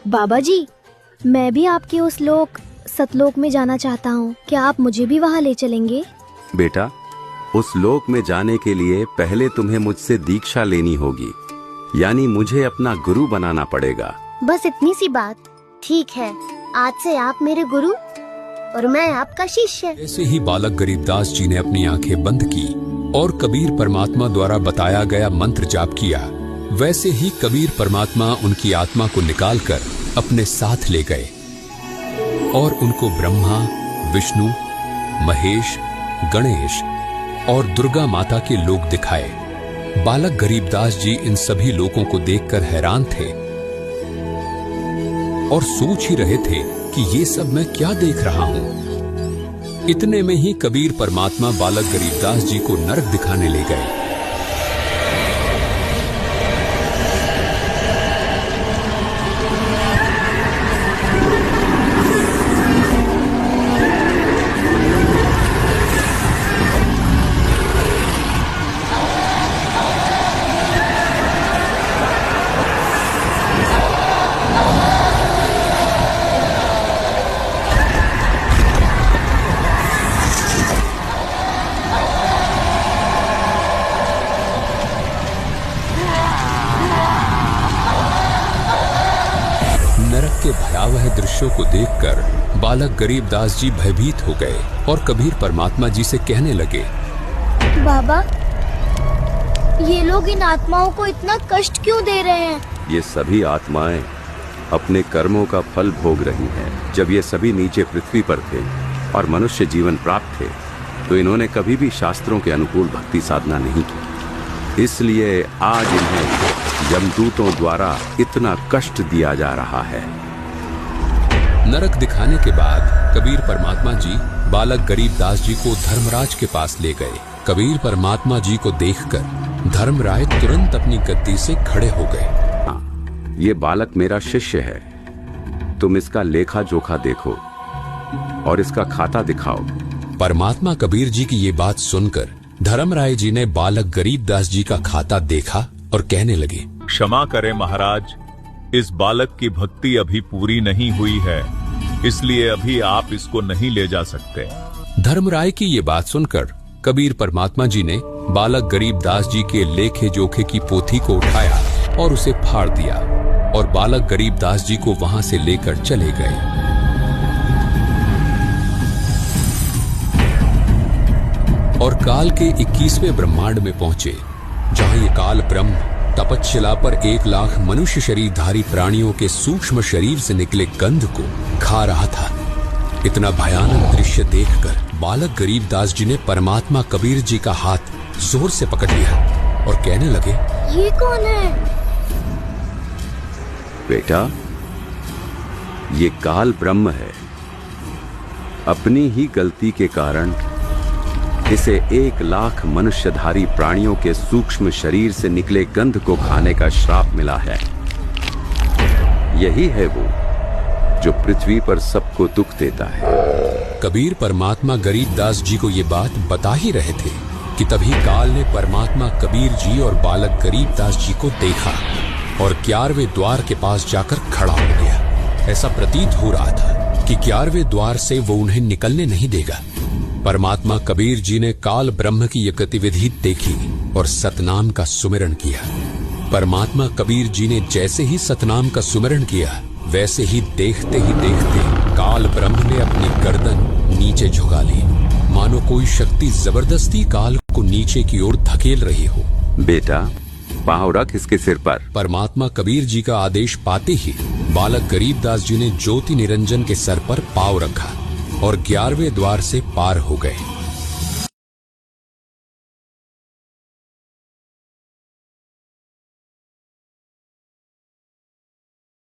बाबा जी, मैं भी आपके उस लोक सतलोक में जाना चाहता हूँ। क्या आप मुझे भी वहाँ ले चलेंगे? बेटा, उस लोक में जाने के लिए पहले तुम्हें मुझसे दीक्षा लेनी होगी, यानी मुझे अपना गुरु बनाना पड़ेगा। बस इतनी सी बात। ठीक है, आज से आप मेरे गुरु और मैं आपका शिष्य। ऐसे ही बालक गरीबदास जी ने अपनी आंखें बंद की और कबीर परमात्मा द्वारा बताया गया मंत्र जाप किया। वैसे ही कबीर परमात्मा उनकी आत्मा को निकालकर अपने साथ ले गए और उनको ब्रह्मा, विष्णु, महेश, गणेश और दुर्गा माता के लोक दिखाए। बालक गरीबदास जी इन सभी लोकों को देखकर हैरान थे और सोच ही रहे थे कि ये सब मैं क्या देख रहा हूं। इतने में ही कबीर परमात्मा बालक गरीबदास जी को नरक दिखाने ले गए। नरक के भयावह दृश्यों को देखकर बालक गरीबदास जी भयभीत हो गए और कबीर परमात्मा जी से कहने लगे, बाबा, ये लोग इन आत्माओं को इतना कष्ट क्यों दे रहे हैं? ये सभी आत्माएं अपने कर्मों का फल भोग रही हैं। जब ये सभी नीचे पृथ्वी पर थे और मनुष्य जीवन प्राप्त थे, तो इन्होंने कभी भी शास्त्रों के अनुकूल भक्ति साधना नहीं की। इसलिए आज इन्हें यमदूतों द्वारा इतना कष्ट दिया जा रहा है। नरक दिखाने के बाद कबीर परमात्मा जी बालक गरीबदास जी को धर्मराज के पास ले गए। कबीर परमात्मा जी को देखकर धर्मराय तुरंत अपनी गद्दी से खड़े हो गए। ये बालक मेरा शिष्य है, तुम इसका लेखा जोखा देखो और इसका खाता दिखाओ। परमात्मा कबीर जी की ये बात सुनकर धर्मराय जी ने बालक गरीबदास जी का खाता देखा और कहने लगे, क्षमा करें महाराज, इस बालक की भक्ति अभी पूरी नहीं हुई है, इसलिए अभी आप इसको नहीं ले जा सकते। धर्मराय की ये बात सुनकर कबीर परमात्मा जी ने बालक गरीबदास जी के लेखे जोखे की पोथी को उठाया और उसे फाड़ दिया और बालक गरीबदास जी को वहां से लेकर चले गए। और काल के 21वें ब्रह्मांड में पहुंचे, जहां ये काल ब्रह्म तपस्शिला पर 1 लाख मनुष्य शरीरधारी प्राणियों के सूक्ष्म शरीर से निकले गंध को खा रहा था। इतना भयानक दृश्य देखकर बालक गरीबदास जी ने परमात्मा कबीर जी का हाथ जोर से पकड़ लिया और कहने लगे, ये कौन है? बेटा, ये काल ब्रह्म है। अपनी ही गलती के कारण इसे 1 लाख मनुष्यधारी प्राणियों के सूक्ष्म शरीर से निकले गंध को खाने का श्राप मिला है। यही है वो जो पृथ्वी पर सबको दुख देता है। कबीर परमात्मा गरीबदास जी को ये बात बता ही रहे थे कि तभी काल ने परमात्मा कबीर जी और बालक गरीबदास जी को देखा और 11वें द्वार के पास जाकर खड़ा हो गया। ऐसा प्रतीत हो रहा था कि 11वें द्वार से वो उन्हें निकलने नहीं देगा। परमात्मा कबीर जी ने काल ब्रह्म की यह गतिविधि देखी और सतनाम का सुमिरन किया। परमात्मा कबीर जी ने जैसे ही सतनाम का सुमिरन किया, वैसे ही देखते काल ब्रह्म ने अपनी गर्दन नीचे झुका ली, मानो कोई शक्ति जबरदस्ती काल को नीचे की ओर धकेल रही हो। बेटा, पाँव रख इसके सिर पर। परमात्मा कबीर जी का आदेश पाते ही बालक गरीबदास जी ने ज्योति निरंजन के सर पर पाँव रखा और 11वें द्वार से पार हो गए।